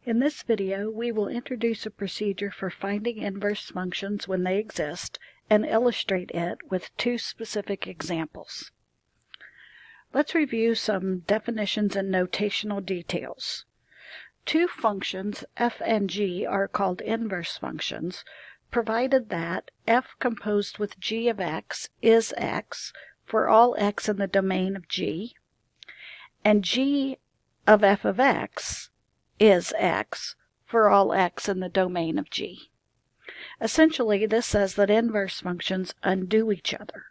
In this video, we will introduce a procedure for finding inverse functions when they exist and illustrate it with two specific examples. Let's review some definitions and notational details. Two functions, f and g, are called inverse functions, provided that f composed with g of x is x for all x in the domain of g, and g of f of x is x for all x in the domain of g. Essentially, this says that inverse functions undo each other.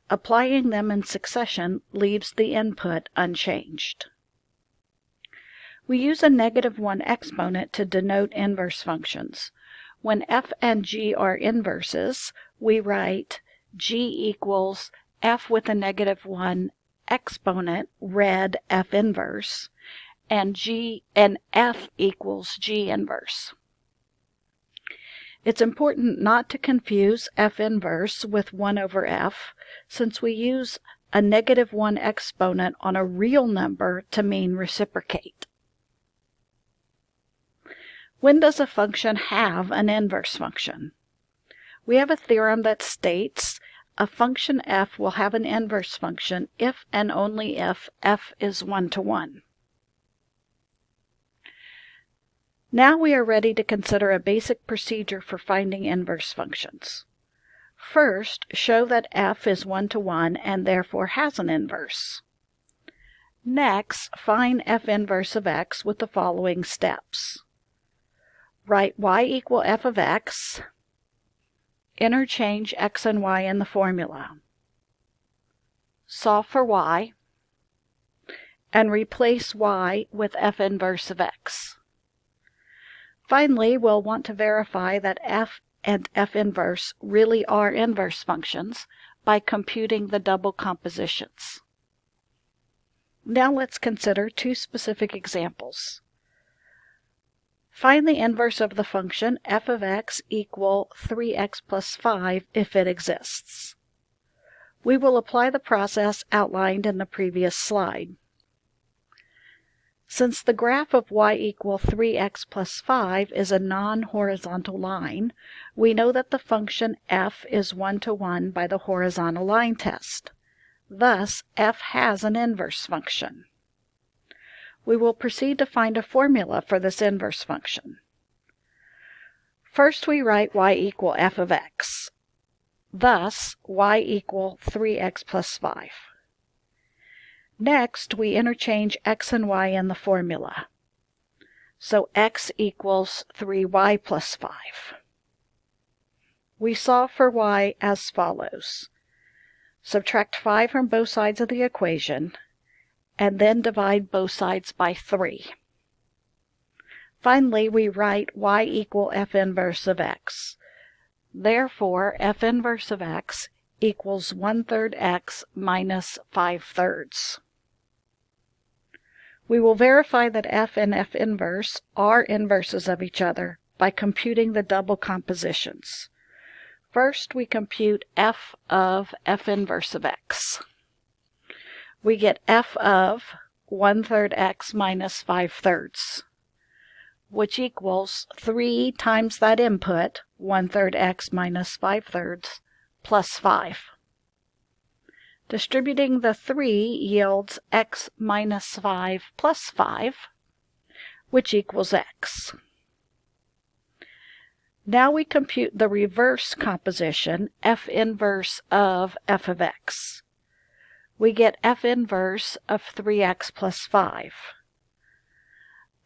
Applying them in succession leaves the input unchanged. We use a -1 exponent to denote inverse functions. When f and g are inverses, we write g equals f with a -1 exponent, read f inverse, and f equals g inverse. It's important not to confuse f inverse with 1 over f, since we use a -1 exponent on a real number to mean reciprocate. When does a function have an inverse function? We have a theorem that states a function f will have an inverse function if and only if f is 1 to 1. Now we are ready to consider a basic procedure for finding inverse functions. First, show that f is 1 to 1 and therefore has an inverse. Next, find f inverse of x with the following steps. Write y equal f of x, interchange x and y in the formula, solve for y, and replace y with f inverse of x. Finally, we'll want to verify that f and f inverse really are inverse functions by computing the double compositions. Now let's consider two specific examples. Find the inverse of the function f of x equal 3x plus 5 if it exists. We will apply the process outlined in the previous slide. Since the graph of y equal 3x plus 5 is a non-horizontal line, we know that the function f is 1 to 1 by the horizontal line test. Thus, f has an inverse function. We will proceed to find a formula for this inverse function. First, we write y equal f of x. Thus, y equal 3x plus 5. Next, we interchange x and y in the formula. So x equals 3y plus 5. We solve for y as follows. Subtract 5 from both sides of the equation, and then divide both sides by 3. Finally, we write y equal f inverse of x. Therefore, f inverse of x equals 1/3 x minus 5/3. We will verify that f and f inverse are inverses of each other by computing the double compositions. First, we compute f of f inverse of x. We get f of 1/3 x minus 5/3, which equals 3 times that input, 1/3 x minus 5/3, plus 5. Distributing the 3 yields x minus 5 plus 5, which equals x. Now we compute the reverse composition, f inverse of f of x. We get f inverse of 3x plus 5.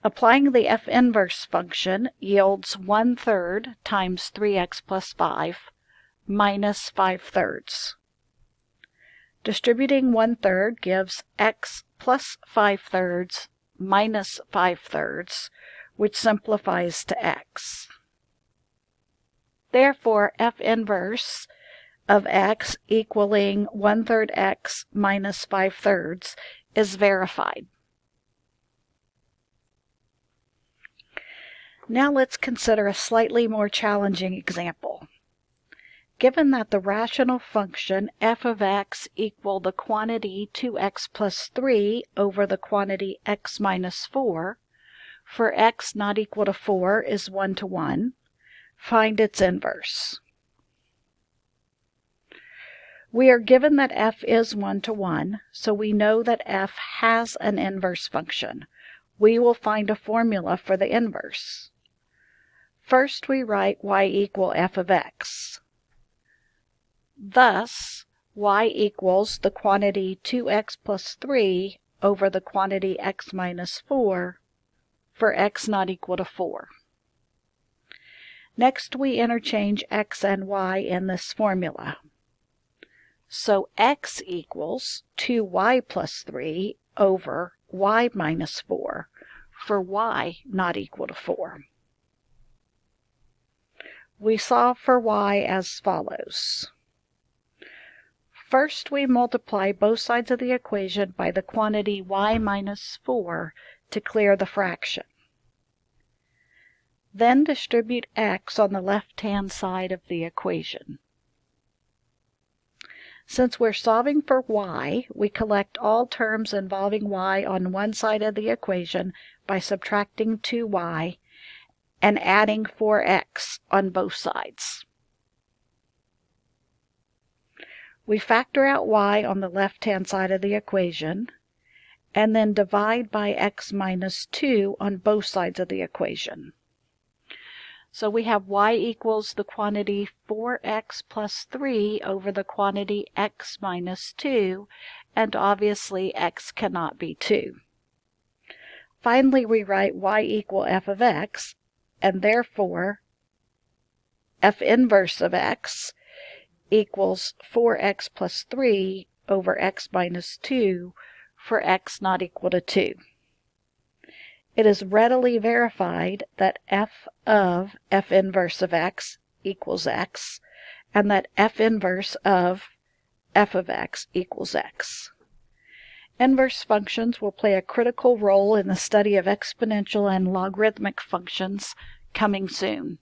Applying the f inverse function yields 1/3 times 3x plus 5 minus 5/3. Distributing 1/3 gives x plus 5/3 minus 5/3, which simplifies to x. Therefore, f inverse of x equaling 1/3 x minus 5/3 is verified. Now let's consider a slightly more challenging example. Given that the rational function f of x equal the quantity 2x plus 3 over the quantity x minus 4, for x not equal to 4 is 1 to 1. Find its inverse. We are given that f is 1 to 1, so we know that f has an inverse function. We will find a formula for the inverse. First, we write y equal f of x. Thus, y equals the quantity 2x plus 3 over the quantity x minus 4 for x not equal to 4. Next, we interchange x and y in this formula. So x equals 2y plus 3 over y minus 4 for y not equal to 4. We solve for y as follows. First, we multiply both sides of the equation by the quantity y minus 4 to clear the fraction. Then distribute x on the left-hand side of the equation. Since we're solving for y, we collect all terms involving y on one side of the equation by subtracting 2y and adding 4x on both sides. We factor out y on the left-hand side of the equation and then divide by x minus 2 on both sides of the equation. So we have y equals the quantity 4x plus 3 over the quantity x minus 2, and obviously x cannot be 2. Finally, we write y equal f of x, and therefore f inverse of x equals 4x plus 3 over x minus 2 for x not equal to 2. It is readily verified that f of f inverse of x equals x, and that f inverse of f of x equals x. Inverse functions will play a critical role in the study of exponential and logarithmic functions coming soon.